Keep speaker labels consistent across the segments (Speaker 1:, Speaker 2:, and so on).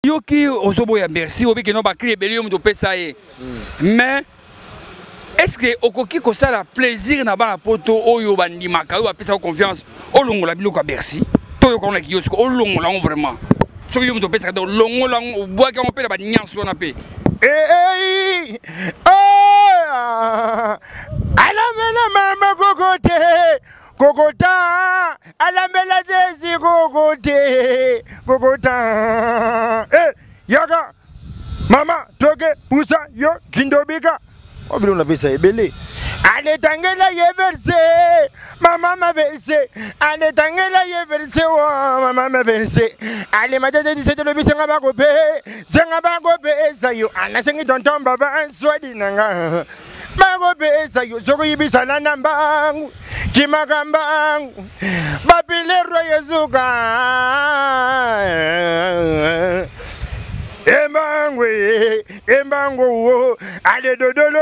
Speaker 1: Yoki osoboya merci obiki no ba créer belio muto pesa ye. Mais est-ce que okoki ko sala plaisir na ba poto oyo bandimaka oyo apesa confiance olongola biloko merci. To yo kona kiyosko olongola vraiment. So yo muto pesa do longola obwa ka on pela ba nyanso na pe.
Speaker 2: Alamela mama kokote kokota alamela jesi kokote kokota yaga mama toke pusa yo kindobika obilo na pesa ebele ale tangela ye verse mama ma verse ale tangela ye verse wa mama ma verse ale majaje disete lo bisenga bakope senga bakope sayo ana sengi tonton baba answadi nanga Magobeza yozoko yibisana nambangu kimagambangu bapilero yezuka embango ale dodolo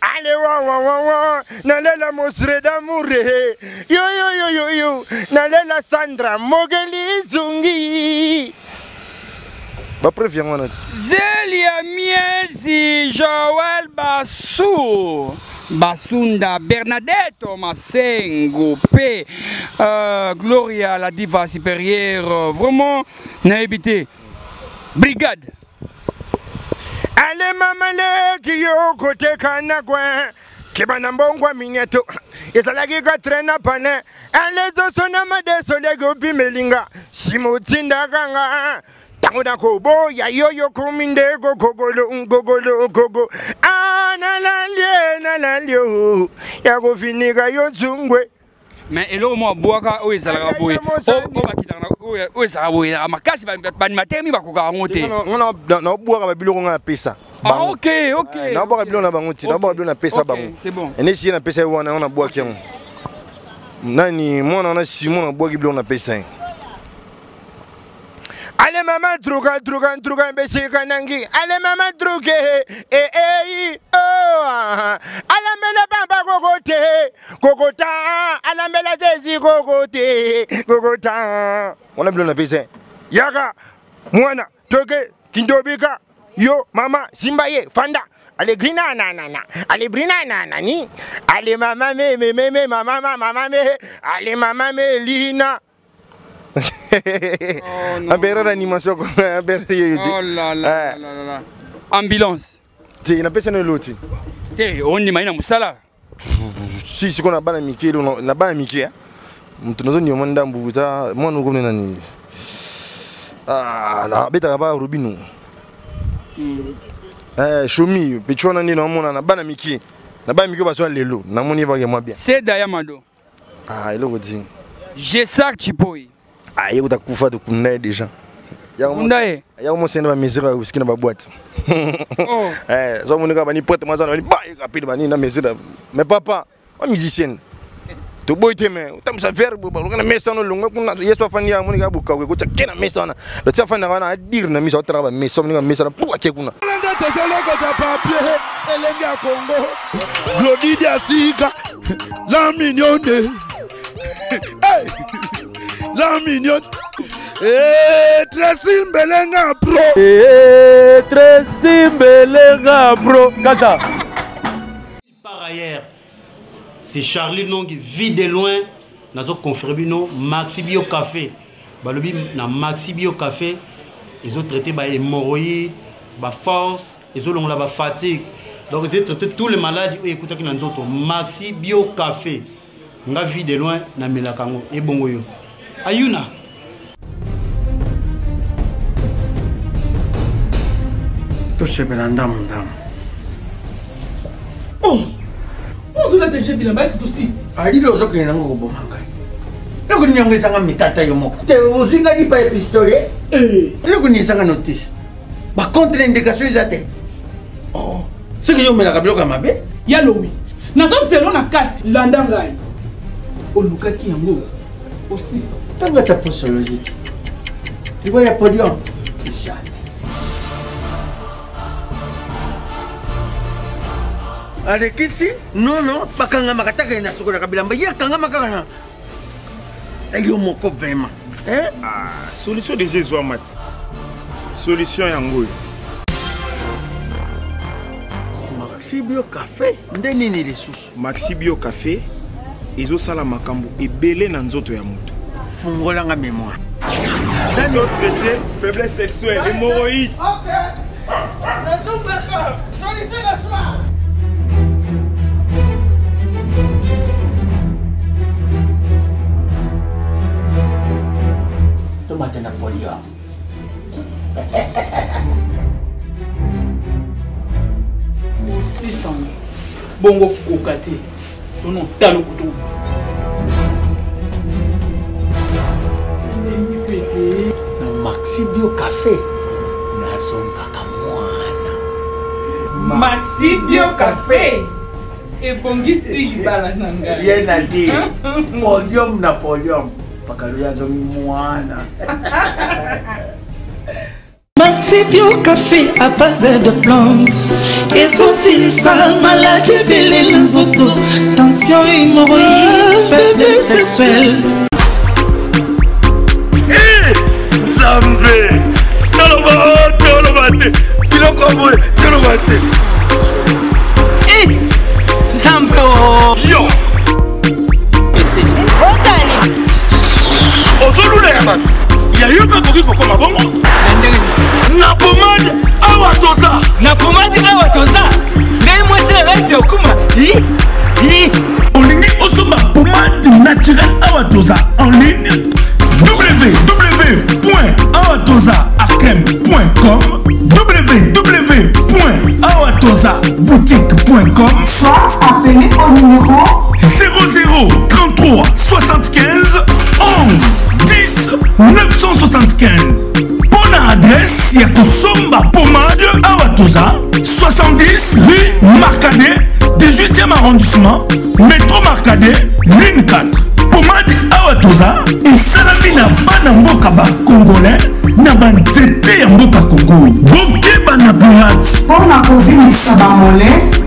Speaker 2: ale wa nalela mosre d'amour yo nalela Sandra Mogeli Zungi.
Speaker 1: Zelia Miezi, Joël Bassou, Basunda, Bernadette Masengo, P, Gloria, la diva supérieure, vraiment, n'a habité. Brigade.
Speaker 2: Allez, maman, qui yo côté Kanagouin. Kibanambongwa minyeto esalaki ka trena pane ale dosona madesole gopi melinga simutinda kanga tangoda kobo ya yoyo kuminde gogo analalio ya gofinika yonzungwe.
Speaker 1: Mais elo mo boaka o ezalaka boye o bakitana o ezalaka boye amakasi banimateur mi bakoka ngote
Speaker 2: na boaka ba biloko nga pesa.
Speaker 1: Ah ok.
Speaker 2: Na boaka biloko na banguti na boaka biloko na pesa bango.
Speaker 1: C'est bon.
Speaker 2: Ene si na pesa wana na boaka yango. Nani mwana na Simon na boaka biloko na pesa. Ale mama druga besika nangi ale mama druge ala mela baba kokota ala mela jesi kokota wana bilo na pesa yaga mwana toke kindobika yo mama simba ye fanda ale grina ale brina nani ale mama me mama me ale mama me lina.
Speaker 1: Oh
Speaker 2: animation
Speaker 1: oh là. Ambulance.
Speaker 2: Tu n'as pas ça l'autre.
Speaker 1: On y m'a musala.
Speaker 2: Si c'est qu'on a bana Mickey, on a bana Mickey. Nous avons demandé Mbuta, moi nous connaissons nani. La bête ba Rubino. Choumi, Pichona ni na mona na bana Mickey. Na bana Mickey ba so lelo, na moni ba moi bien.
Speaker 1: C'est Dayamado.
Speaker 2: Il est dit.
Speaker 1: J'ai ça Chipoi.
Speaker 2: Il y a kufa de kunai déjà. Il y a au moins c'est une mesure où ce ba boîte. Ça mon gars bani pote moi ça bani ba rapide bani na mesure. Mais papa, un musicien. To boy te mais tam sa faire bo na mesa no lunga kuna yeso fani ya mon gars buka ko ta kena mesa na. Le tia fani na dire na mesa otra ba mesa mon gars mesa pour ke kuna. Nda tezele ko ta papier elenga Congo. Glodidia Sika la mignonne. Hey! La mignonne. Tracy Mbelenga Pro.
Speaker 3: Tracy Mbelenga Pro. Kata.
Speaker 4: Par ailleurs, c'est Charlie non qui vit de loin. Nazo confirmé non Maxi Bio Café. Balobi na Maxi Bio Café. Ils ont traité ba hémorroïdes, ba force, ils ont la fatigue. Donc ils ont traité tous les maladies. Écoutez qui nan zoto Maxi Bio Café. Nga vie de loin na melakango e bongo yo ayuna
Speaker 3: to sebela ndam
Speaker 5: on a déjà vu la base de 6
Speaker 3: ali lo zo kena ngo bomanga le ko nyanga sanga mitata yo moko te ozinga di pa pistolet le ko nyanga notice ba contre indication izate ce que yo melaka bloka mabe
Speaker 5: yalo wi nazo zelo na carte landangai olukaki yango au 600
Speaker 3: tanga ta posologie tu vois ya podium jamais avec ici non bakanga makataka na sokola kabilamba ya kanga makaka na yo moko vraiment. Hein?
Speaker 2: Ah, solution déjà zo mat. Solution yango.
Speaker 3: Maxi Bio Café, nde nini lisusu?
Speaker 2: Maxi Bio Café ezo sala makambo ebele na nzoto ya moto.
Speaker 3: Fungolanga mémoire.
Speaker 2: Dans notre traité, faiblesse sexuelle, hémorroïde.
Speaker 3: Ok. Solution la soir. Tomate Napoléon.
Speaker 5: Bongo kokate. Non talo kutu.
Speaker 3: Maxi Bio Café. Nazombaka mwana.
Speaker 5: Maxi Bio Café. Et bongisi balananga.
Speaker 3: Rien à dire. Podium Napoléon. Pakaluya zomi mwana.
Speaker 6: Maxi Bio Café à base de plantes. Essentiel ça, maladie belle les autos. Tension hémorroïde, faiblesse sexuelle.
Speaker 2: Zambe, tolobate, kilokobo, tolobate.
Speaker 6: Zambe oh.
Speaker 2: Yo.
Speaker 6: Otani.
Speaker 2: Ozolula ya man. Ya yoka koki kokoma bongo. Na pomade awa toza.
Speaker 6: Na pomade awa toza. Ngai mwese rapi okuma.
Speaker 2: Olingi osoma pomade naturelle awa toza en ligne. www.awatozaarkem.com www.awatozaboutique.com
Speaker 7: Soit appelé au numéro
Speaker 2: 00 33 75 11 10 975. Bonne adresse Yakosomba Pomade Awatoza 70 rue Marcadet 18e arrondissement métro Marcadet ligne 4. Pomade Awatoza esalami na bana mboka ba congolais na banzete ya mboka Congo. Bokeba na pirate
Speaker 7: mpona kovilisa bamole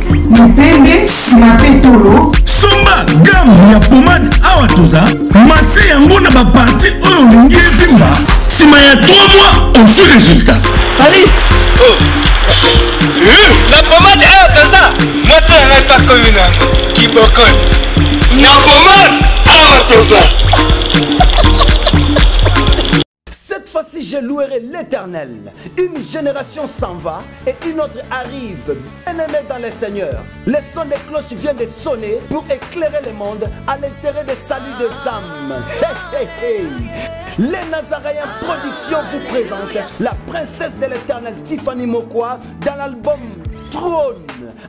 Speaker 7: mipende sima pe tolo.
Speaker 2: Somba gamme ya pomade Awatoza mase yango na baparti oyo olingi evimba nsima ya 3 mois osu résultat.
Speaker 6: Fali. Oh. La pomade Awatoza mase yango pa komina kiboko.
Speaker 2: Na pomade Awatoza.
Speaker 8: Cette fois-ci, je louerai l'Éternel. Une génération s'en va et une autre arrive. Bien-aimés dans le Seigneur, les sons des cloches viennent de sonner pour éclairer le monde à l'intérêt des saluts des âmes. Hey, hey, hey. Les Nazaréens Productions vous présentent la princesse de l'Éternel Tiffany Mokwa dans l'album Trône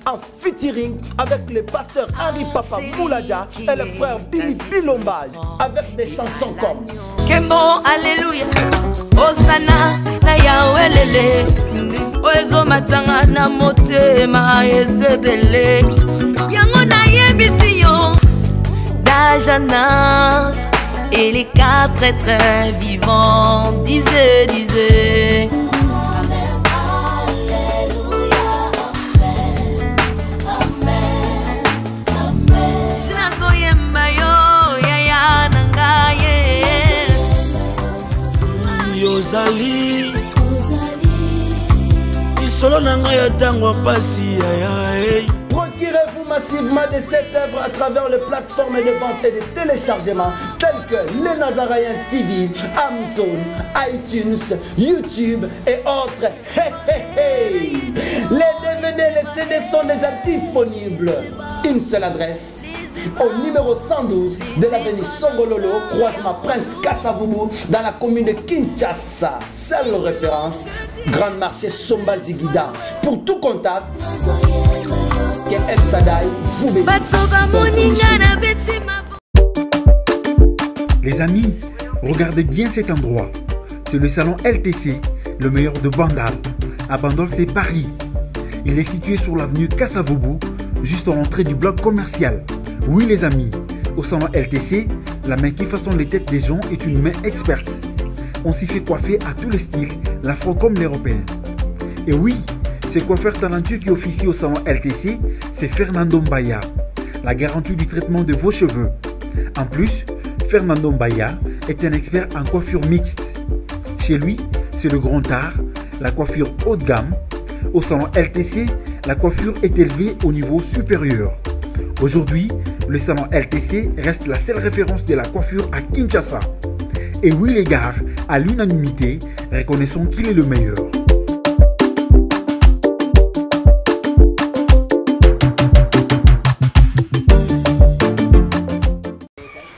Speaker 8: en featuring avec le pasteur Henri Papa Mouladia et le frère Billy Bilombage avec des chansons comme
Speaker 9: Kembo Alléluia Osana na Yahweh Oezo matanga na motema ezebele Yango na yebisi yo d'âge en âge et les 4 êtres vivants disaient
Speaker 6: Yozali Isolo nanga ya tango pasi ya.
Speaker 8: Procurez-vous massivement de cette œuvre à travers les plateformes de vente et de téléchargement telles que les Nazaréens TV, Amazon, iTunes, YouTube et autres. Hey, hey, hey. Les DVD et les CD sont déjà disponibles. Une seule adresse. Au numéro 112 de l'avenue Songololo, croisement Prince Kassavubu, dans la commune de Kinshasa. Seule référence, Grand Marché Somba Zigida. Pour tout contact, que El Shaddai vous bénisse.
Speaker 10: Les amis, regardez bien cet endroit. C'est le salon LTC, le meilleur de Bandal. À Bandol, c'est Paris. Il est situé sur l'avenue Kassavubu, juste à l'entrée du bloc commercial. Oui les amis, au salon LTC, la main qui façonne les têtes des gens est une main experte. On s'y fait coiffer à tous les styles, l'afro comme l'européen. Et oui, ce coiffeur talentueux qui officie au salon LTC, c'est Fernando Mbaya, la garantie du traitement de vos cheveux. En plus, Fernando Mbaya est un expert en coiffure mixte. Chez lui, c'est le grand art, la coiffure haut de gamme. Au salon LTC, la coiffure est élevée au niveau supérieur. Aujourd'hui, le salon LTC reste la seule référence de la coiffure à Kinshasa. Et Willy Gare, à l'unanimité, reconnaissant qu'il est le meilleur.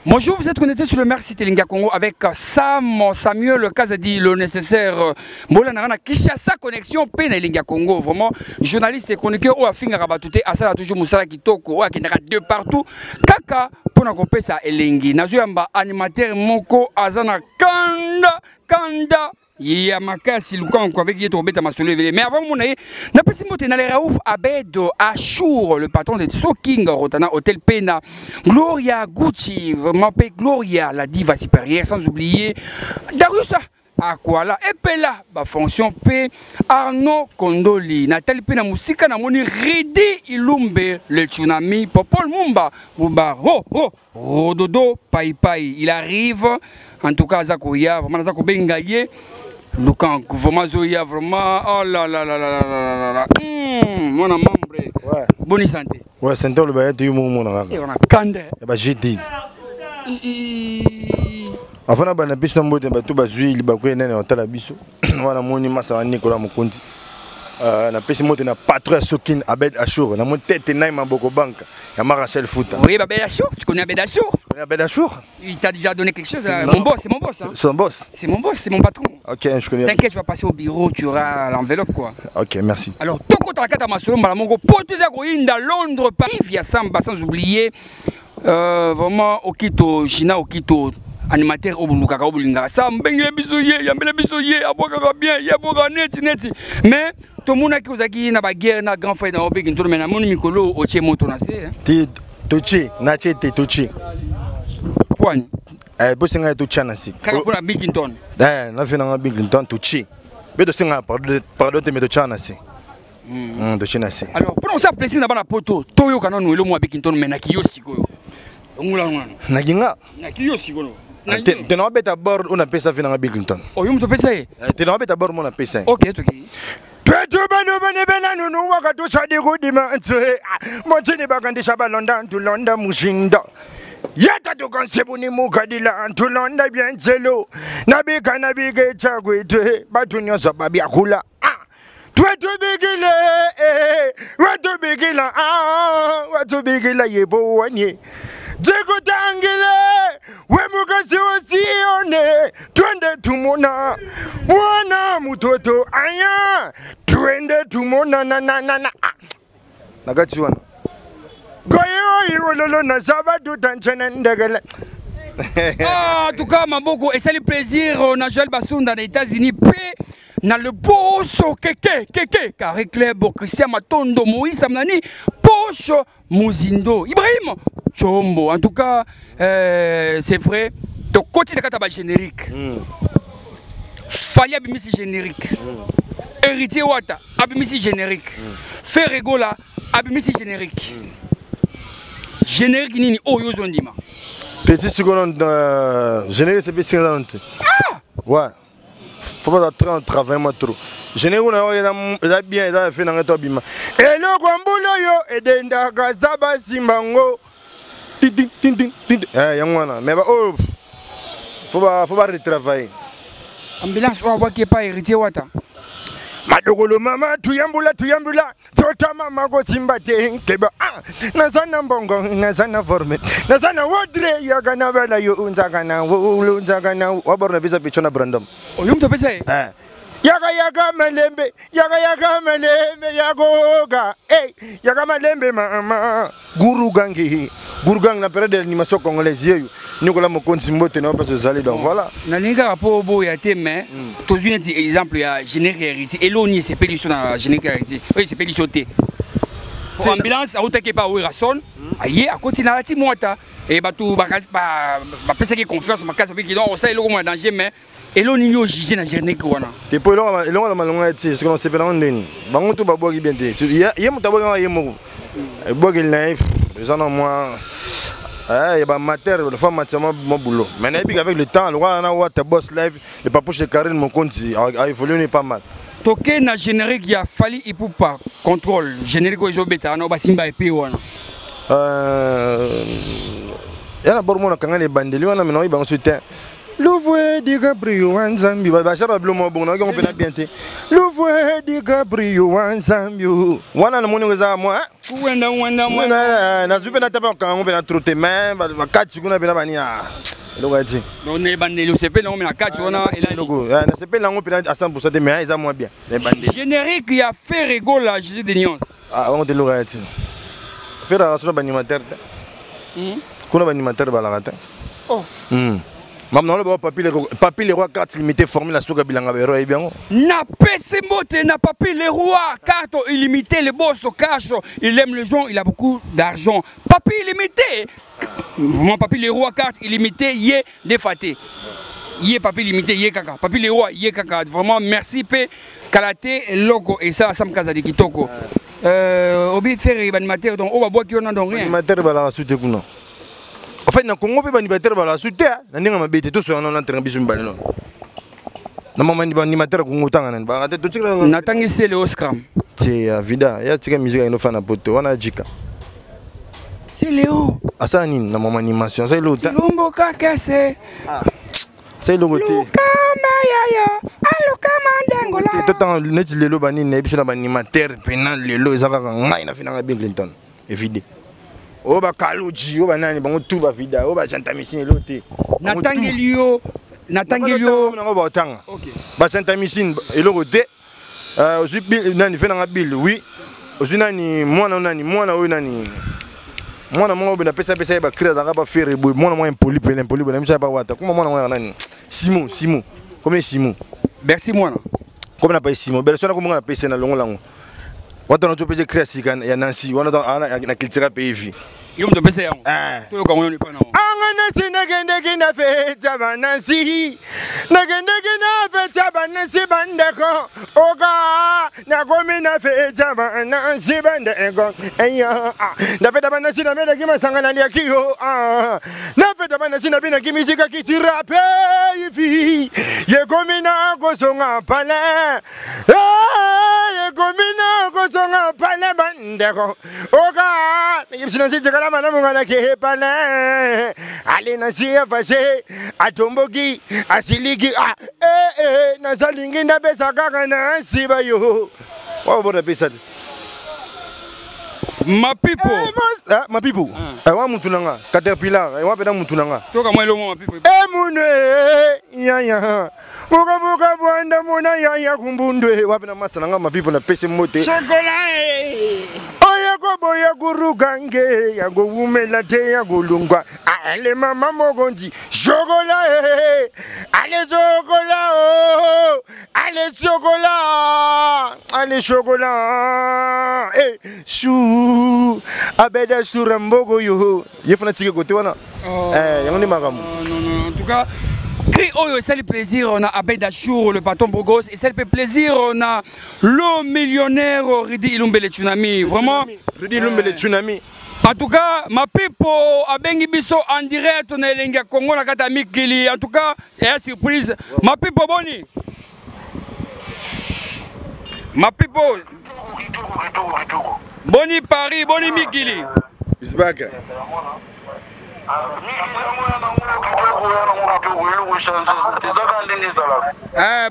Speaker 1: Bonjour, vous êtes connecté sur le Merci Telinga Congo avec Samuel Kazadi, le nécessaire. Molanarana Kishasa Connexion Penelinga Congo. Vraiment, journaliste et chroniqueur ou Afinga Rabatouté, Asala toujours Moussala Kitoko, ou Akinara de partout. Kaka, pour nous couper ça, Elengi. Nazuyamba, animateur Moko, Azana Kanda. Yamakasi Lukan avec Yeto Beta Masoulé. Mais avant mon aïe, n'a pas si monté dans les Raouf Abed Achour, le patron de Soking Rotana Hotel Pena, Gloria Gucci, m'appelle Gloria, la diva supérieure, sans oublier Darius Aquala, Epela, ba fonction P, Arnaud Kondoli, Nathalie Pena Moussika, Namoni Ridi Ilumbe, le tsunami, Popol Mumba, Mouba, Rododo, Pai Pai, il arrive, en tout cas, Zakoya, vraiment Zako Bengaye. Lukan, vraiment Zoya, vraiment, oh là là là là là là, mon membre,
Speaker 2: ouais.
Speaker 1: Bonne santé.
Speaker 2: Ouais, c'est un peu le bail de mon
Speaker 1: et on a Kande.
Speaker 2: Et bah j'ai dit. Avant na bana biso mbote ba to bazui libakwe nene otala biso. Wana moni masa Nicolas Mukonzi. Na pesi moto na patron Sokin Abed Achour, na mon tête na Maboko Bank, ya Marachel Fouta.
Speaker 1: Oui, Abed Achour, tu connais Abed Achour?
Speaker 2: Tu connais Abed Achour?
Speaker 1: Il t'a déjà donné quelque chose, mon boss, c'est mon boss. Hein.
Speaker 2: Son boss?
Speaker 1: C'est mon boss, c'est mon patron.
Speaker 2: OK, je connais.
Speaker 1: T'inquiète, tu vas passer au bureau, tu auras l'enveloppe quoi.
Speaker 2: OK, merci.
Speaker 1: Alors, toko takata masolo malamongo potuza ko inda Londres Paris via Samba sans oublier vraiment Okito Gina Okito animateur Obulukaka Obulinga ça mbengele bisoye yambele bisoye aboka bien yaboka neti mais tout le monde qui ozaki na ba guerre na grand frère na obeki ntolo mena moni mikolo oche moto na se
Speaker 2: ti tochi na chete tochi
Speaker 1: point
Speaker 2: bosinga tochi na si
Speaker 1: kaka pour la Bigington
Speaker 2: na fina na Bigington tochi bedo singa pardon te meto chana si tochi na si
Speaker 1: alors pour nous ça plaisir na bana poto toyo kana no elo mo Bigington mena kiyosi koyo ngula ngwana
Speaker 2: na ginga
Speaker 1: na kiyosi koyo
Speaker 2: tu n'as pas d'abord on a payé ça finalement Bigington.
Speaker 1: Oh, tu peux payer.
Speaker 2: Tu n'as pas d'abord on a payé ça.
Speaker 1: OK, OK.
Speaker 2: Tu bana no waka to shadi godima nse. Montini bagandi shabalonda to Londa mushinda. Yata to konsebuni mukadila to Londa bien zelo. Nabika nabige chagwete batunyo sababi akula. Watu bigila yebo wanye. Jeko tangile, wemukasi wasione, twende tumona, mwana mutoto aya, twende tumona na. Nagati wana. Goyo iwololo na sabatu tanchana ndagala.
Speaker 1: Ah, en tout cas, Maboko, et c'est le plaisir, on a Joël Bassounda des États-Unis, na le bosso Keke, Carré Club, Christian Matondo, Moïse Amnani, Pocho, Mouzindo, Ibrahim, Chombo. En tout cas, c'est vrai, tu continues à faire générique. Fali Abimisi générique. Héritier Wata, Abimisi générique. Ferregola, Abimisi générique. Générique Nini, Oyo Zondima.
Speaker 2: Petit seconde, générique c'est petit seconde.
Speaker 1: Ah!
Speaker 2: Ouais. Faut pas attendre travailler trop. Générique on a bien il a fait dans notre bima. Et le Gwambulo yo et denda gazaba simbango. Yangwana. Mais oh faut pas retravailler.
Speaker 1: Ambulance on voit qu'il pas héritier Wata.
Speaker 2: Madogolo mama tuyambula tota mama go simbate keba nazana mbongo nazana forme nazana wodre yagana bela yo unzagana waborna visa pichona brandom
Speaker 1: oyum to pesa
Speaker 2: yaga malembe yagoga yaga malembe mama gurugang na période d'animation congolaise yo Nicolas Mukonzi mbote na pas zali donc voilà
Speaker 1: na ninga rapport bo ya te mais toujours un exemple ya générique héritier eloni c'est péliso na générique héritier oui c'est péliso te ambulance a utake pa oui rason aye a continuer la ti moata et batu ba pesa ki confiance makasa bi ki donc ça eloko mo danger mais eloni yo jugé na générique wana
Speaker 2: te po elonga la malonga ti ce qu'on sait pas ndeni bango to ba boki bien te ye mutabo ye mo boki life les gens moi Il y a mater, la femme entièrement mon boulot. Mais avec le temps, le roi a ta boss live, le papa chez Karine, mon compte a évolué pas mal.
Speaker 1: Toké na générique il a fallu il pour pas contrôle générique aux obéta na basimba et puis wana.
Speaker 2: Il y a d'abord mon quand les bandeli wana maintenant ils vont soutenir. L'ouvre di Gabriel Wanzambi, bah j'ai rappelé mon bon, on peut bien te. L'ouvre di Gabriel Wanzambi. Wana le monde nous a moi.
Speaker 1: Wenda.
Speaker 2: Na zupe na tape quand on peut na trotter mais va 4 secondes na bania. Logati.
Speaker 1: Donc les bandeli c'est pas non mais na 4 on a
Speaker 2: il logo. Na c'est pas là on peut à 100% mais ils ont moins bien les bandeli.
Speaker 1: Générique il a fait rigole à Jésus de Nyons.
Speaker 2: Ah on te logati. Faire la raison animateur. Qu'on a animateur balarata.
Speaker 1: Oh.
Speaker 2: Maintenant, le papier les rois carte limitée formule la souka bilanga bero et bien.
Speaker 1: Na PC mote na papier les rois carte illimité le boss au cash, il aime les gens, il a beaucoup d'argent. Papier illimité. Vraiment papier les rois carte illimité yé défaté. Yé papier limité yé kaka. Papier les rois yé kaka. Vraiment merci pe kalaté logo et ça sam kaza de kitoko. Obi faire animateur donc on va boire qui on a donc rien.
Speaker 2: Animateur bala souté kuna. En fait, dans le Congo, les animateurs vont la soutenir. Nous avons dit tout ça, on a entraîné bisou balino. Nous avons animateur Congo tanga nan. Ba tout ça.
Speaker 1: Natangi c'est le Oscar.
Speaker 2: C'est vida. Il y a tika musique ino fana poto. On a jika.
Speaker 1: C'est Léo.
Speaker 2: Asa ni na mama animation. C'est l'autre.
Speaker 1: Lumbo kakese.
Speaker 2: C'est l'autre.
Speaker 1: Lukama yayo. Alukama ndengola.
Speaker 2: Tout temps net lelo bani na biso na animateur penal lelo ezaka ngai na fina Bill Clinton. Évidé. Oba kaluji oba nani bango tuba vida oba Santa Missine lote
Speaker 1: Natangelio
Speaker 2: nango ba otanga ba Santa Missine eloko te ozu Bill nani fe na Bill oui ozu nani mwana oyo nani mwana mo be na pesa ba créer dans ba faire boy mwana mo impoli na misa ba wata kuma mwana mo nani Simon comme Simon
Speaker 1: merci mwana
Speaker 2: comme na pa Simon belle sona comme na pesa na longo lango watu wanachopeza kreasi ya Nancy wana na kilitira PV
Speaker 1: yo mto pesa yangu to ka ngoni pa na
Speaker 2: angana sinagende na feta banasi nagende na feta banasi bandeko oga na gomi na feta banasi bandeko eya na feta banasi na meda kima sangana lia kiyo na feta banasi na bina kimisika kitira PV ye gomi na gosonga pale ye gomi na gosonga pale bandeko oga yimsina kala mana mungana ke pale ale nasia fase atomboki asiliki na salingi na pesa kaka na siba yo wa bora pesa
Speaker 1: mapipo
Speaker 2: mapipo wa mutunanga caterpillar wa peda mutunanga
Speaker 1: toka mwelo mapipo
Speaker 2: mune ya muka bwanda muna ya kumbundwe wa peda masananga mapipo na pesa mote
Speaker 1: chocolat
Speaker 2: boya guru gange ya go umela te ya go lungwa ale mama mogonji chocolat ale chocolat chou abeda surambogo yo yefuna tike kote wana yango makambo
Speaker 1: non en tout cas c'est le plaisir, on a Abed Achour, le patron Brogos, et c'est le plaisir, on a le millionnaire Ridi Ilumbele Tsunami. Vraiment,
Speaker 2: Ridi Ilumbele Tsunami.
Speaker 1: En tout cas, ma pipo a bengi biso en direct, on a l'enga Congo, la kata Mikili. En tout cas, il y a une surprise. Ma pipo boni. Ma pipo. Boni Paris, boni Mikili.
Speaker 2: Bisbaka.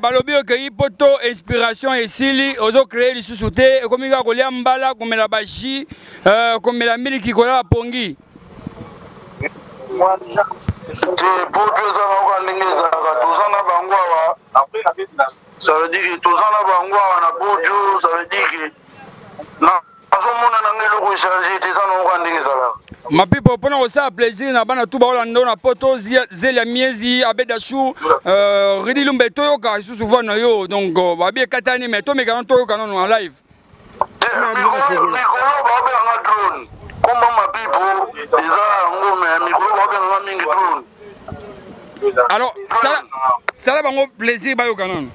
Speaker 1: Balobi okeyi poto inspiration esili ozo créer lisusu te ekomika kolia mbala komela bashi komela miliki kola pongi
Speaker 11: ça veut dire que tous en avant na bojo ça veut dire que non
Speaker 1: ma pipo pona kosa plaisir na bana tuba olando na poto zela miezi Abed Achour Ridi Lumbe toyoka isusu voix na yo donc babi katani mais to mekana toyoka non en live
Speaker 11: comme ma pipo déjà ngome micro ba mingi drone
Speaker 1: alors ça la bango plaisir bayoka non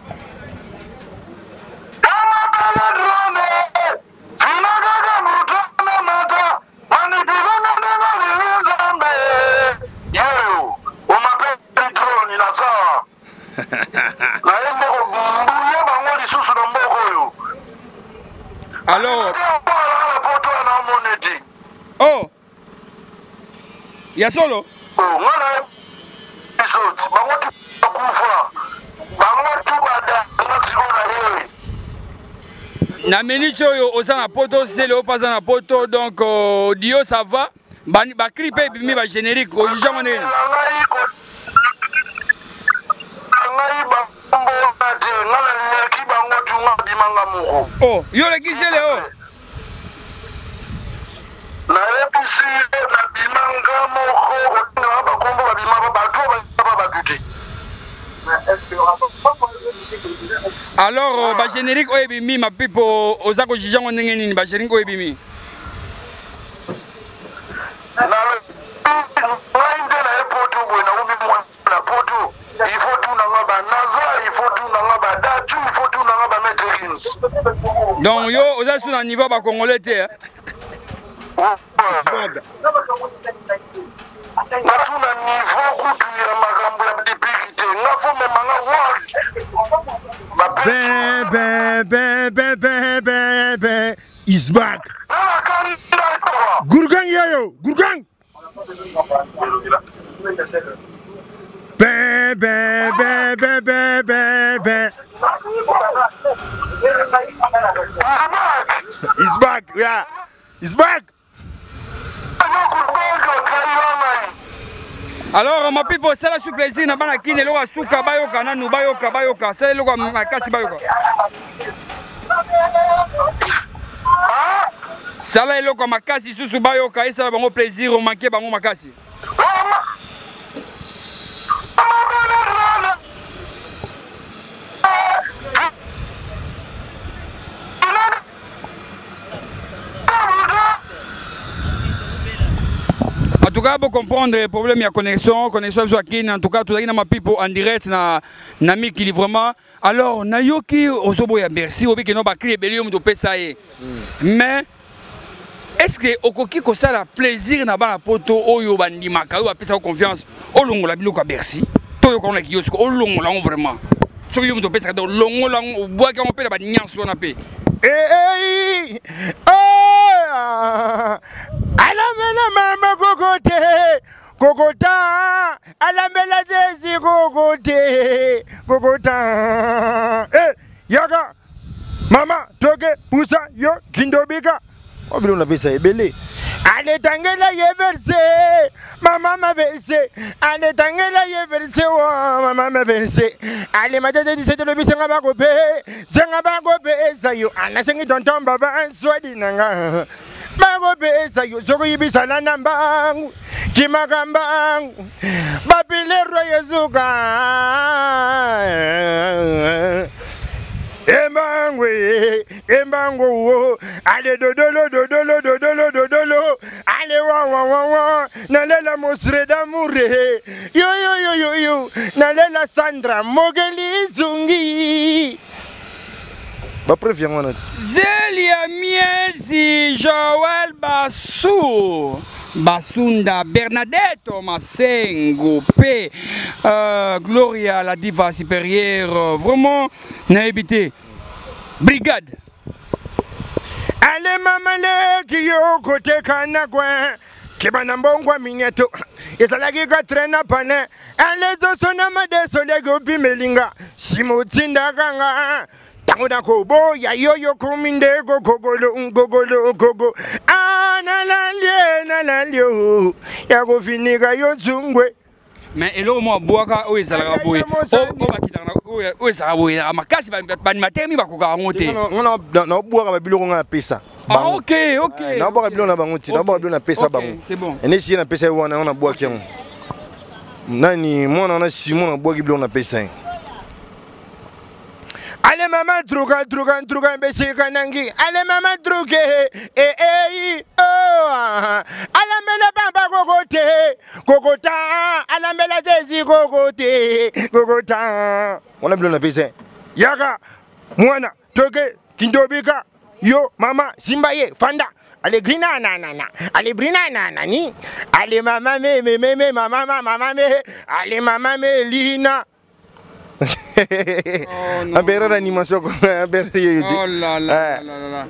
Speaker 1: Alors. Oh. Il y a solo. Na minute oyo oza na poto c'est le pas na poto donc Dio ça va ba clip et bimi ba générique o jija monene oh yo le kisele oh
Speaker 11: na episi na bimanga moko na ba kombo ba bimanga ba to ba duti.
Speaker 1: Alors ba générique o bimi ma pipo oza ko jija monene ni ba générique o bimi
Speaker 11: na winde na epoto bo na ubi na poto il faut tout na ba naza il faut tout na ba datu il faut tout na ba metrins.
Speaker 1: Donc yo oza sur un niveau ba congolais te
Speaker 11: natuna niveau kutuira magambo ya dipikite ngafo memanga
Speaker 2: world is back. Gurgang yayo, Gurgang. He's back, yeah. He's back.
Speaker 1: Alors ma pipo c'est la sous plaisir na bana kine lo asuka bayoka nanu bayoka c'est lo makasi bayoka sala eloko makasi susu bayoka esala bango plaisir o manquer bango makasi en tout cas, pour comprendre le problème, il y a connexion en tout cas, tout le monde pipo en direct na mi qui vraiment. Alors, nayoki osobo ya merci obi que no ba créer belium to pesa e. Mais est-ce que okoki ko sala plaisir na ba na poto oyo bandimaka oyo ba pesa confiance o longola biloko ya Bercy. To yo kona ki yosko o longola vraiment. So yo to pesa do longola o boa ka on pe ba nyanso na pe.
Speaker 2: Hey, oh, alamela mama kokote, kokota, alamela jesi kokote, kokota. Eh, yaga, mama, toke, pusa, yo, kindobika. Obilo na pesa ebele. Ale tangela ye verse, mama ma verse. Ale tangela ye verse, mama ma verse. Ale majaje di setelo bisenga bagobe, senga bagobe sayo. Ana sengi tonton baba answadi nanga. Bagobe sayo, soko yibisa na nambangu, kimagambangu, babilero yezuka. Embango, ale dodolo, ale wa, nalela mostre d'amour, yo, nalela Sandra, mogeli zungi. Ba préviens moi nati.
Speaker 1: Zelia Miezi, Joël Bassou, Basunda, Bernadette Masengo, P, Gloria, la diva supérieure, vraiment, n'a évité. Brigade.
Speaker 2: Ale mamale ki yo kote kanagwa. Kibana mbongwa minyeto. Isalagi ka trena pane. Ale dosona madeso lego bimelinga. Simutinda ganga. Tanguda kobo ya yoyo kuminde gogo. Analalio. Ya go finiga yo zungwe.
Speaker 1: Mais elo mo boaka o ezala boye o bakitana o ezala boye amakasi ba matemi bakoka ngote
Speaker 2: na boaka ba biloko nga na pesa
Speaker 1: OK
Speaker 2: na boaka biloko na bango ti na boaka biloko na pesa bango
Speaker 1: c'est bon
Speaker 2: ene si na pesa wana on a boaka yango nani mwana na Simon na boaka biloko na pesa ale mama truka besika nangi ale mama truke ala mela baba kokota ala mela jesi kokota ona bilo na pesa yaga mwana toke kindobika yo mama simba ye fanda ale grina nana ale brina nana ni ale mama me mama ale mama me lina.
Speaker 1: Oh, non.
Speaker 2: Abera l'animation.
Speaker 1: Oh là là là là là.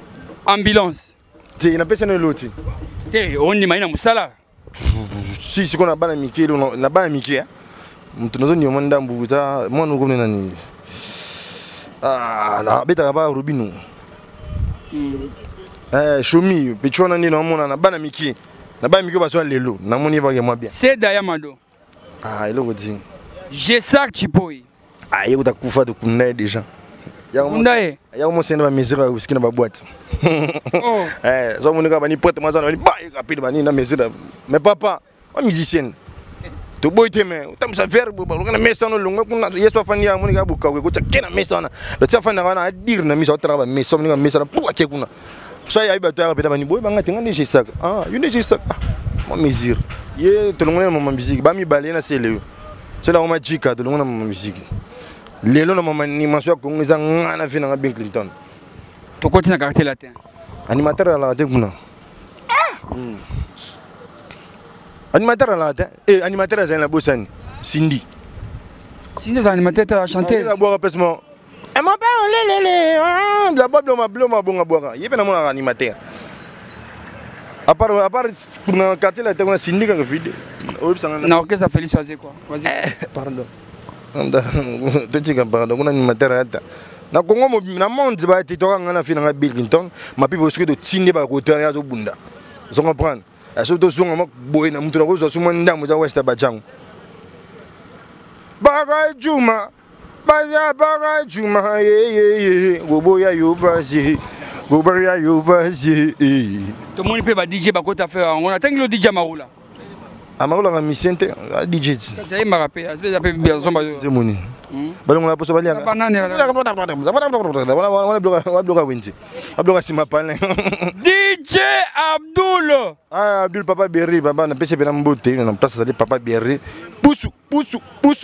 Speaker 1: ambulance
Speaker 2: te na pesa no loti
Speaker 1: te onni maina musala
Speaker 2: si siko na bana mike na bana mike mtu nazo ni mwanda mbuta mwana uko nani na beta ba rubinu shomi pechona ni na mona na bana mike baso lelo na moni ba mwa bien
Speaker 1: c'est Dayamado
Speaker 2: iloko ti
Speaker 1: Jesar Chipoi
Speaker 2: yeko takufa to kunna déjà
Speaker 1: kundaye
Speaker 2: ya mo senda ba mesura usikina ba boîte zo monika bani pote mwa zana bani ba rapide bani na mesura mais papa o musicien to boite me utamsa faire buba ngana mesa no lunga kuna yeso afani ya monika buka ko kena mesa na lo tsa fana wana adir na misa otra mesa monika mesa na pour ke kuna so ya iba to ya beta bani boy banga tenga ne jesaka yune jesaka mo mesure ye to ngona mo musique ba mi balena sele c'est là on m'a dit que de l'on a ma musique les longs ma animation qu'on les a ngana fina nga Bill Clinton
Speaker 1: to continue caractère latin
Speaker 2: animateur à la tête kuna animateur à la tête animateur à la bossane Cindy
Speaker 1: est animateur chanteuse
Speaker 2: la boire pèsement et mon père lélé la boire ma bonga boire yé na mon animateur à part pour na quartier la tête on a Cindy quand vide
Speaker 1: non que ça Félix Oazé quoi vas-y
Speaker 2: pardon pardon on a animateur ata na Congo na monde ba ti to ngana fina nga Bill Clinton ma pipo sike to tinde ba ko tera zo bunda zo comprendre aso to songa mo boy na mutu na ko zo suma ndamu za West Abajang baga juma baga juma ye goboya yo basi goboya yo basi
Speaker 1: to moni pe ba DJ ba ko ta faire on attend le DJ Marula
Speaker 2: Amarula nga misente DJ
Speaker 1: ça y m'a rappelé ça peut bien zomba
Speaker 2: zemoni balongo la poso balia wala wenzi abloka sima pale
Speaker 1: DJ Abdul
Speaker 2: Abdul Papa Berry baba na pese bena mbote na place ça Papa Berry pusu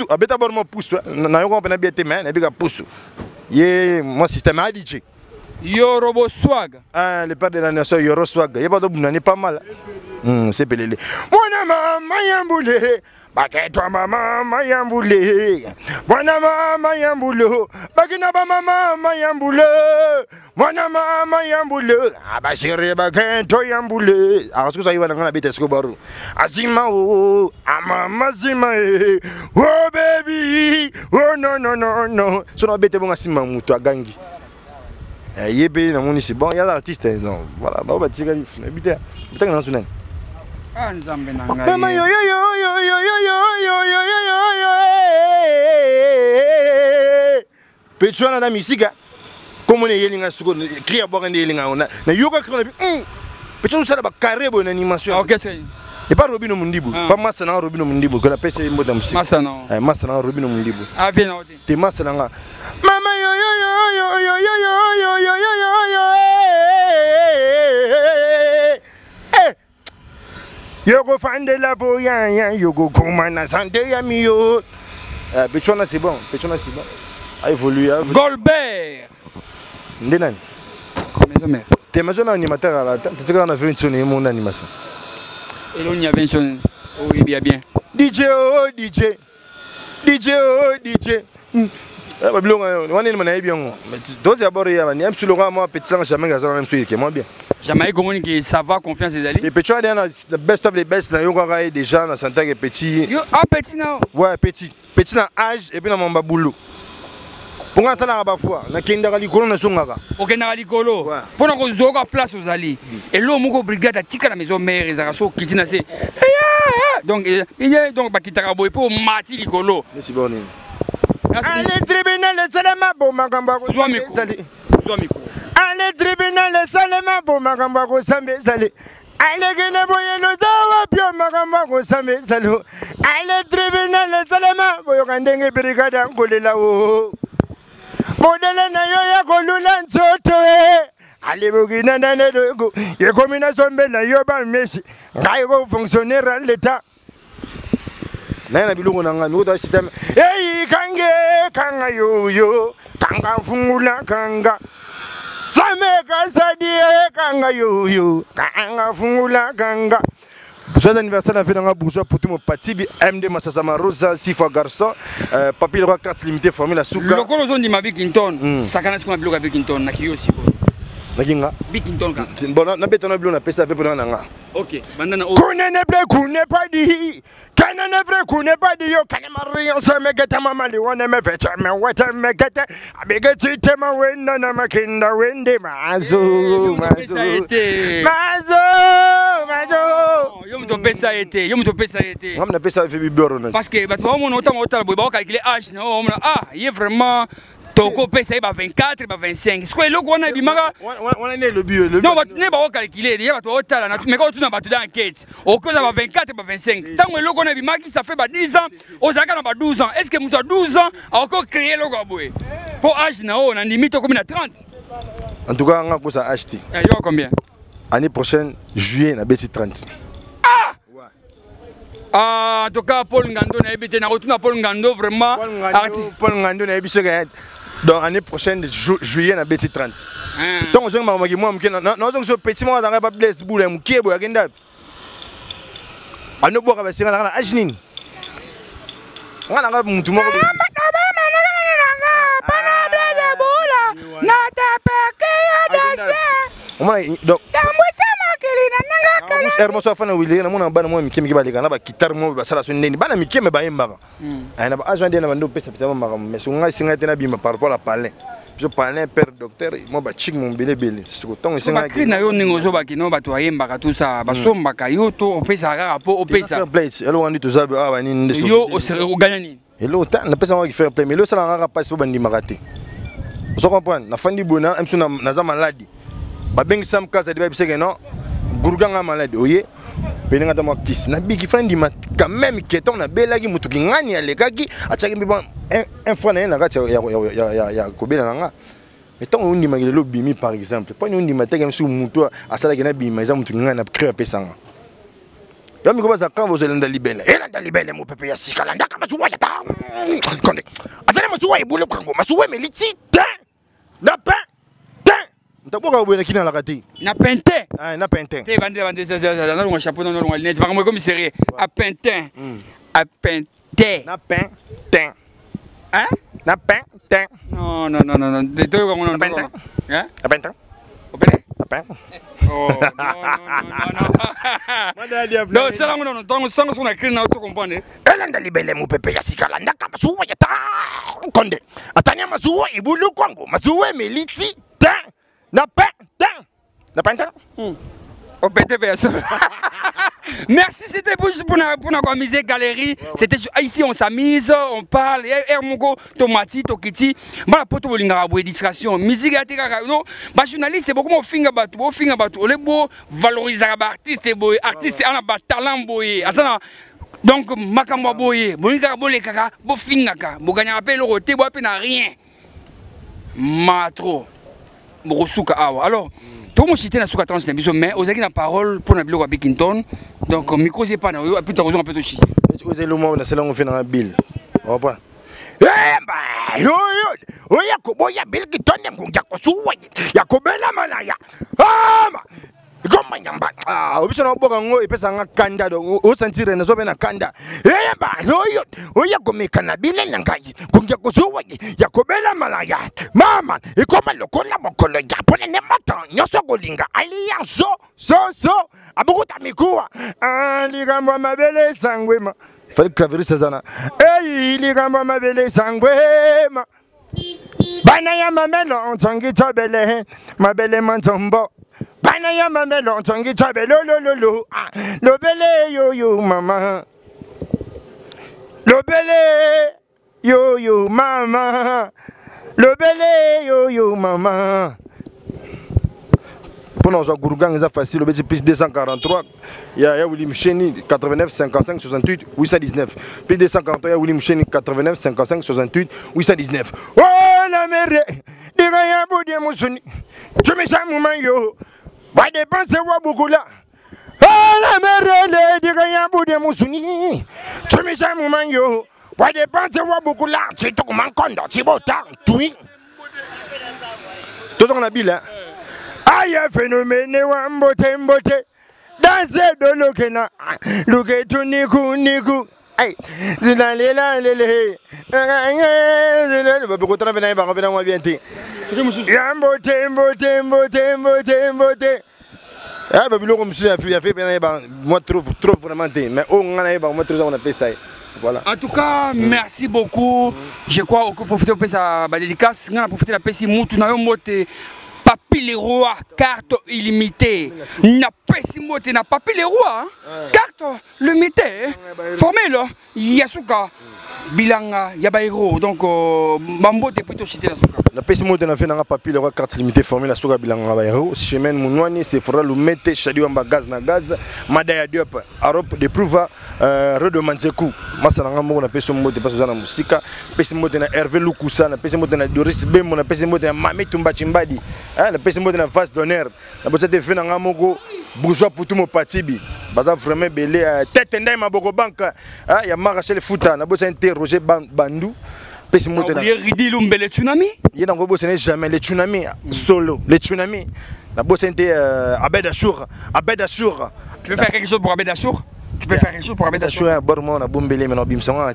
Speaker 2: abeta bormo pusu na yoko pena biete mais na bika pusu ye mon système a DJ
Speaker 1: Yorobo Swag
Speaker 2: le père de la nation Yoro Swag yeba do bunani pas mal c'est pelele mwana mama yambule baketwa mama mayambule mwana mama yambulo bakina ba mama mayambule mwana mama yambule abashire baketwa yambule akasuza yiwana ngana bete skobaru azima o amama zima oh baby oh no sono bete bonga sima mutu agangi yebe na moni c'est bon ya l'artiste non voilà ba batika bite bitanga na sunan
Speaker 1: nzambe na ngai
Speaker 2: mama yo Petsuana na misika comme on est yelinga suko cria boka ndelinga ona na yoka krona bi Petsuana sala ba carré na animation
Speaker 1: OK c'est
Speaker 2: et pas Robino Mundibu pas massa na Robino Mundibu que la pese mbota musika massa na Robino Mundibu
Speaker 1: viens oti
Speaker 2: te massa na nga mama yo Yogo fande la boya yogo komana santé ya miyo Petsuana c'est bon a évolué
Speaker 1: Golbert
Speaker 2: ndenani
Speaker 1: maison mère
Speaker 2: te maison animateur à la tête c'est qu'on a fait une sonne mon animation
Speaker 1: et là il y avait une sonne oui bien
Speaker 2: DJ babilonga wana ni mana bien doze abori ya ni absolument moi petit sang jamais gazana même celui qui est moins bien
Speaker 1: jamais communique que ça va confiance des alliés
Speaker 2: et petit on the best of the best na yonga ga déjà na santé que petit
Speaker 1: yo petit na
Speaker 2: ouais petit na âge et puis na mamba boulot pour nga sala ba fois na kenda likolo na songaka
Speaker 1: okenda likolo pona ko zoka place aux alliés et l'eau moko brigade atika la maison mère ezaraso kitina se donc bakitaka boy po mati likolo
Speaker 2: c'est bon
Speaker 1: allez
Speaker 2: tribunal salama bo magamba ko sali allez tribunal salama bo magamba ko sambe sali allez gene boyelo zawa pio magamba ko sambe sali allez tribunal salama bo yokandenge brigade ngolela o modele na yo ya kolula nzoto allez bogina ndane dogo ye komina sombe na yo ba mesi ngai ko fonctionnaire l'état na bilongo na ngami ko système kanga yo kanga fungula kanga sameka sadie kanga yo kanga fungula kanga joyeux anniversaire na venanga bourgeois pour tout mon patibi MD Masasama Rosa 6 fois garçon papier roi carte limitée formule la souka
Speaker 1: lokolo zo ndima Bill Clinton sakana sikona biloka Bill Clinton na kiyo siko
Speaker 2: Nakinga.
Speaker 1: Bikinton ka.
Speaker 2: Bon, na betona bilo na pesa fait pour nanga.
Speaker 1: OK, bandana o.
Speaker 2: Kunene ble kune padi. Kanene vrai kune padi yo kanene marion se me geta mama li wona me fecha me wata me geta. Abege tite ma wenda na makinda wende mazo.
Speaker 1: Yo mto pesa été.
Speaker 2: Ngam na pesa fait biboro na.
Speaker 1: Parce que bato mo nota mo tala boy ba calculer âge na o il est vraiment toko pesa ba 24 ba 25. Est-ce que eloko wana bimaka
Speaker 2: wana ne le bio le.
Speaker 1: Non, bato ne ba calculer déjà bato otala na mais quand tu na bato dans enquête. O ko za ba 24 ba 25. Tant eloko wana bimaki ça fait ba 10 ans, o zaka na ba 12 ans. Est-ce que muto a 12 ans a encore créé eloko boy? Pour âge na o na limite comme na 30.
Speaker 2: En tout cas, on a pour ça acheter.
Speaker 1: Et yo combien?
Speaker 2: Année prochaine, juillet, na beti 30.
Speaker 1: Ah! Ah, en tout cas, Paul Ngando na ebité na retourne Paul Ngando vraiment.
Speaker 2: Paul Ngando na ebité donc année prochaine juillet na beti 30. Donc on va maki moi mkena na zo petit moi dans ba bless boule mkiebo agenda. Ano boka ba singa na ajnini. Ngana mtu moko donc hermoso afana wili na mona bana mo mikemi kibalika na ba kitar mo ba sala soneni bana mikemi ba yemba na ba agent na bando pesa pesa mama mais sunga singa tena bima par rapport à parler je parler père docteur mo ba chik mon belebele siko tongo singa
Speaker 1: ki na yo ningo zo ba kino ba to yemba ka tout ça ba somba ka yo to opesa ka po opesa
Speaker 2: plate elo wandi to zabe ah bani ndeso
Speaker 1: yo o gagna ni
Speaker 2: elo ta na pesa mo ki faire play mais lo sala nga passe po bandi makate vous comprenez na fandi bona emsu na za maladi ba bengi sam kaza de ba biseke non Gourganga malade, oye, peninga tamo kis. Na bigi frandi ma quand même keton na belagi mutuki ngani alekaki achaki biba un fois na ngati ya kobela nanga. Meton undi magelo bimi par exemple. Pas undi mateka msu mutu asala kena bima za mutuki ngani na créer pesanga. Yo mi kobaza quand vous allez dans libelle. Et dans libelle mo pepe ya sikala ndaka masuwa ya ta. Konde. Atana masuwa ibule kango, masuwa meliti. Na pa. Ntaboka bwena kina la kati.
Speaker 1: Na pente.
Speaker 2: Ah, na pente.
Speaker 1: Te bande ça na longa chapeau na longa lunette. Par comme sérieux. À pente. À pente.
Speaker 2: Na pente.
Speaker 1: Hein?
Speaker 2: Na pente.
Speaker 1: Non. De toi comme on pente. Hein?
Speaker 2: Na pente.
Speaker 1: O pente.
Speaker 2: Na pente.
Speaker 1: Oh, non. Non, ça là non, donc sans on a créé na auto comprendre.
Speaker 2: Elanda libele mu pepe ya sikala ndaka masuwa ya ta. Konde. Atania masuwa ibulu kwangu. Masuwa meliti. Na pente.
Speaker 1: Au pété personne. Merci, c'était pour la musée galerie. C'était ici on s'amise, on parle. Hermogo, Tomati, Tokiti. Voilà pour tout le distraction. Musique à non. Bah journaliste c'est beaucoup au finger bateau. Les beaux valoriser artiste en a talent boy. Donc makambo boy. Bonika bolé kaka, bo fingaka. Bo gagner appel le roté, bo appel n'a rien. Matro. Bosuka awa. Alors, tout mon chité na suka trans na biso mais ozaki na parole pour na biloko Bikinton. Donc micro c'est pas na yo puis tu raison un peu to chité.
Speaker 2: Oze le mot na sala on fait na bill. On va. Yo oya ko boya Bikinton ngonja ko suwa. Ya ko bela malaya. Goma nyamba. Obiso na boka ngo epesa nga kanda do o sentire na zobe na kanda. Loyo oya ko mekana bile ngai. Kunja ko suwa ya ko bela malaya. Mama ikoma lokola mokolo ya pone ne mata nyoso golinga alliance so abukuta mikuwa. Ligambo mabele sangwema. Fali klaveri sazana. Ligambo mabele sangwema. Bana ya mamelo ntangi tobele mabele mantombo. Bana ya mamelo ntangi tobele lo lobele yo mama. Lobele yo mama. Lobele yo mama. Pour nous, Gourgang, c'est facile, le plus 243. Il y a William Cheni 89 55 68 819. Plus 243, il y a William Cheni 89 55 68 819. Oh la mère, dis rien pour dire mon son. Tu me sens mon yo. Va dépenser beaucoup là. Oh la mère, dis rien pour dire mon son. Tu me sens mon yo. Va dépenser beaucoup là. Tu te commandes quand tu vas tard. Oui. Tout on a dit là. Aïe phénomène mbote danse de lokena luke tu niku ay zinalela lele ba ko tra bena ba ko bena wa bienti Ya mbote mbote mbote mbote mbote. Ah bah biloko monsieur a fait moi trop vraiment mais on a moi trop on a fait ça. Voilà.
Speaker 1: En tout cas, merci beaucoup. Je crois qu'on profite de sa dédicace. On a profité de la PSI Moutou na yomote Papi les rois carte illimitée. Na PSI Moutou na Papi les rois carte limitée. Formel Yasuka Bilanga Yabairo donc Mambo te plutôt cité la souka.
Speaker 2: Na PSI Moutou na fait na Papi les rois carte limitée formel la souka Bilanga Yabairo. Chemin Mounouani c'est fera le mete chadi wamba gaz na gaz Madaya Diop Europe de prouva Redo Manzeku. Masalanga mo na PSI Moutou parce que na musika PSI Moutou na Hervé Lukusa na PSI Moutou na Doris Bembo na PSI Moutou na Mami Tumba Chimbadi na PSI Moutou na face d'honneur na bossa te fait na ngamoko bourgeois pour tout mon patibi baza vraiment belé tête ndai maboko banka ya Marachel Fouta na bossa interroger Bandou PSI Moutou na
Speaker 1: Ridi Lumbele tsunami
Speaker 2: yena ngo bossa jamais les tsunamis solo les tsunamis na bossa Abed Achour
Speaker 1: tu veux faire quelque chose pour Abed Achour? Tu peux faire quelque chose pour Abed Achour?
Speaker 2: Je suis un bon moment, on a bombé mais on a bimsanga.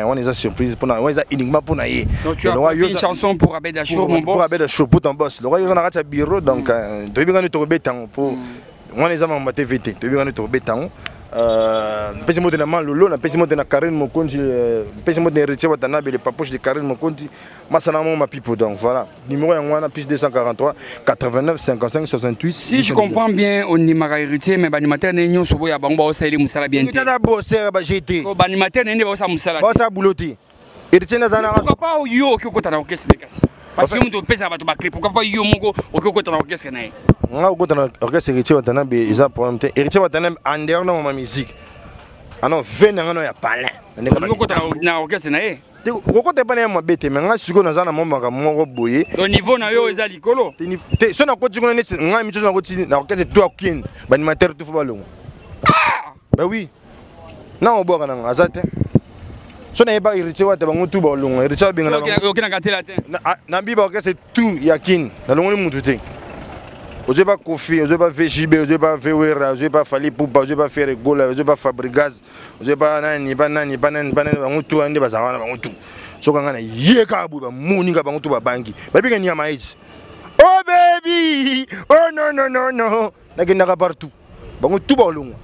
Speaker 2: On est surprise pour on est uniquement pour naïe.
Speaker 1: Donc tu as une chanson pour Abed Achour mon boss.
Speaker 2: Pour Abed Achour pour ton boss. Le roi il a raté bureau donc tu veux gagner ton béton pour on les a en TVT. Tu veux gagner ton béton. Pesi mo de na Malolo, na pesi mo de na Karine Mokonzi, pesi mo de héritier Watanabe les papoches de Karine Mokonzi. Masana mo ma pipo donc voilà. Numéro en plus 243 89 55 68.
Speaker 1: Si je comprends bien on nimaka héritier mais banimateur n'enyo sobo ya bango ba osali musala bien.
Speaker 2: Il a bosser ba GT.
Speaker 1: Ko banimateur n'ende ba osa musala.
Speaker 2: Ba osa bouloti. Héritier na zana.
Speaker 1: Pourquoi pas yo ki okota na orchestre de casse? Parce que on pesa ba to ba clip. Pourquoi pas yo moko okota na orchestre na?
Speaker 2: Nga okota na orchestre héritier Watanabe isa problème te. Héritier Watanabe en dehors de ma musique. Ah non, venez ngano ya palin.
Speaker 1: Nga okota na orchestre na e.
Speaker 2: Okota pa na mo bete mais nga siko na zana mo maka moko boye.
Speaker 1: Au niveau na yo eza likolo.
Speaker 2: Te so na koti ngona neti nga mi so na koti na orchestre to akin. Ba animateur to fo balongo. Ah! Bah oui. Na oboka na ngazate. So na eba héritier wa te bango tu balongo. Héritier binga na.
Speaker 1: OK na katela te.
Speaker 2: Na biba orchestre tout yakin. Na longo mutu te. Oje pas Kofi, oje pas VJB, oje pas Vewera, oje pas Fali Poupa, oje pas Faire Gola, oje pas Fabrigaz, oje pas nani bango tu ande bazana bango tu. So kanga na yeka bu ba muni ka bango tu ba bangi. Ba bika ni ama hits. Oh baby, oh no no no no. Na genda ka partout. Bango tu ba olunga.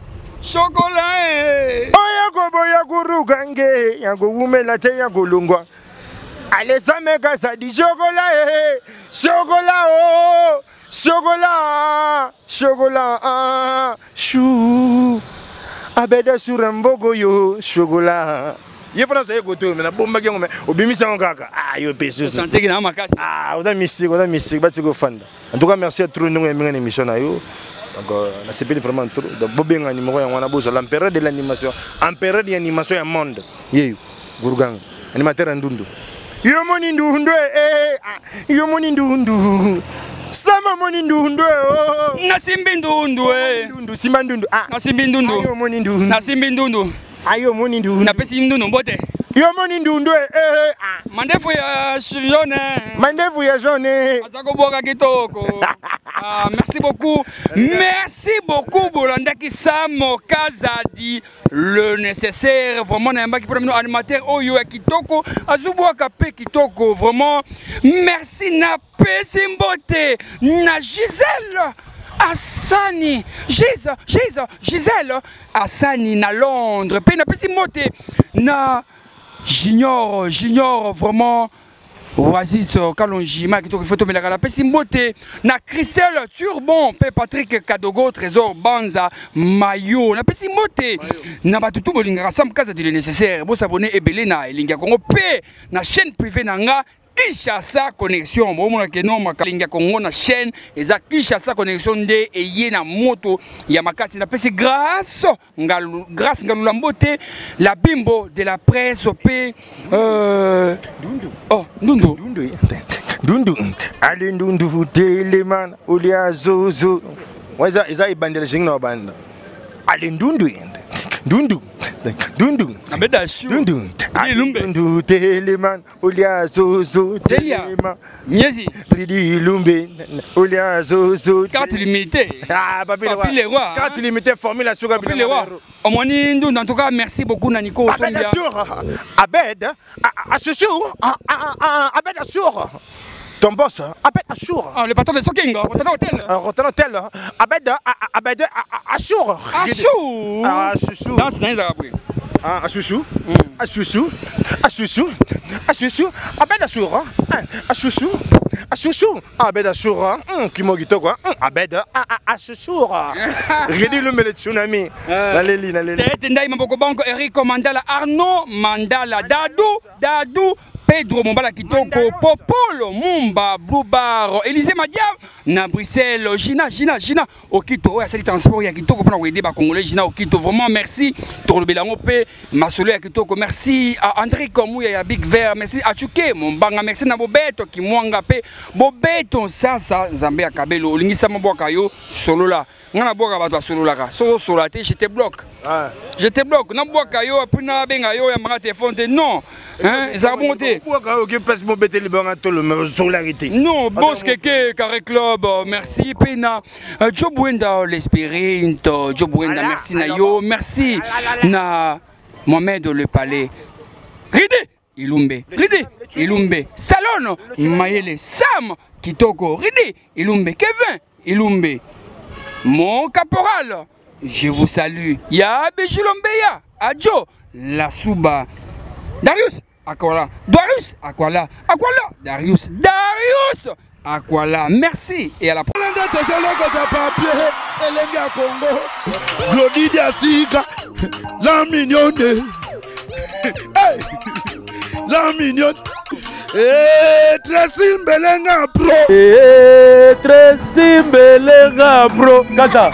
Speaker 1: Chocolat.
Speaker 2: Oya go boya gurugange, yango umela te yango lungwa. Allez ça me casa di chocolat. Chocolat oh. Chocolat, chocolat, chou. Abed Achour mbogo yo, chocolat. Ye fana sa yekoto mais na bomba kengo mais obimisa ngaka. Ah yo peso.
Speaker 1: Santé ki na makasi.
Speaker 2: Ah oda mystique, bati ko fanda. En tout cas merci à tout le monde qui a émission na yo. Donc na c'est vraiment trop. Donc bobenga numéro ya wana bozo l'empereur de l'animation, empereur de l'animation ya monde. Yeyo, Gurugang, animateur ndundu. Yo moni ndundu yo moni ndundu. Sama moni ndundu oh.
Speaker 1: Nasimbi ndundu
Speaker 2: ndundu simba ndundu
Speaker 1: nasimbi ndundu
Speaker 2: ayo moni ndundu
Speaker 1: nasimbi ndundu
Speaker 2: ayo moni ndundu
Speaker 1: na pesi ndundu mbote
Speaker 2: yo moni ndundu
Speaker 1: mandefu ya jaune azako boka kitoko merci beaucoup Bolanda qui Samo Kazadi le nécessaire vraiment na mbaki pour nous animateur oyo ya kitoko azuboka kape kitoko vraiment merci na Pesimbote na Gisèle Assani Gisèle Assani na Londres pe na Pesimbote na Junior vraiment Oasis Kalonjima qui te photo mais la Pesimbote na Christelle Turbon pe Patrick Kadogo Trésor Banza Mayo na Pesimbote na batutu bolinga Sam Kazadi le nécessaire bo s'abonner ebele na Elinga Congo pe na chaîne privée nanga Kinshasa Connexion bon mona ke no makalinga Congo na chaîne eza Kinshasa Connexion nde eye na moto ya makasi na pesi grâce ngalula mbote la bimbo de la presse pe Dundu
Speaker 2: ali ndundu teleman olia zozo waza eza ibandela jingna banda ali ndundu
Speaker 1: Abed Achour
Speaker 2: Ndundu teleman olia zozo
Speaker 1: telema miezi
Speaker 2: ridi lumbe olia zozo
Speaker 1: carte limitée
Speaker 2: papi le roi carte limitée formule la souka
Speaker 1: le roi omoni ndundu en tout cas merci beaucoup na Nico
Speaker 2: Abed Achour Abed Achour Ton boss, Abed Achour.
Speaker 1: Ah, le patron de Soking, Rotterdam Hotel.
Speaker 2: Rotterdam Hotel, Abed Achour.
Speaker 1: Achour.
Speaker 2: Ah, chouchou.
Speaker 1: Dans ce n'est après.
Speaker 2: Ah, chouchou. Ah, chouchou. Ah, chouchou. Ah, chouchou. Abed Achour. Ah, chouchou. Ah, chouchou. Abed Achour. Qui m'a dit quoi? Abed Achour. Rédi le mêlé tsunami. Naleli.
Speaker 1: Tête Ndaï Maboko Banco, Eric Mandala, Arnaud Mandala, Dadou. Pedro Mombala Kitoko, Popolo, Mumba, Blue Bar, Élysée Madiab, na Bruxelles, Gina, Okito, ouais, c'est le transport, ya Kitoko, pour aider les Congolais, Gina, Okito, vraiment merci, Toro Belangope, Masolo, Kitoko, merci à André Komou, ya Big Vert, merci à Chuke, Mombanga, merci na Bobeto, qui Mwangape, Bobeto, ça, Zambé à Kabelo, Lingisa Mbokayo, solo là. On a boire à solo là, solo là, je te bloque. Je te bloque, on a boire Kayo, puis na Bengayo, ya Mara téléphone, non. Hein, ça a monté. Non, boss Keke, Carré Club, merci Pena. Job Wenda, l'Espérinte, Job Wenda, merci Nayo, merci na Mohamed Le Palais. Ride, Ilumbe, Salon, Mayele, Sam, Kitoko, Ride, Ilumbe, Kevin, Ilumbe. Mon caporal, je vous salue. Ya Bijulombeya, Adjo, La Souba. Darius Aquala, Darius Aquala, merci et à la prochaine.
Speaker 12: La mignonne, la mignonne, Tracy Mbelenga bro, Kata.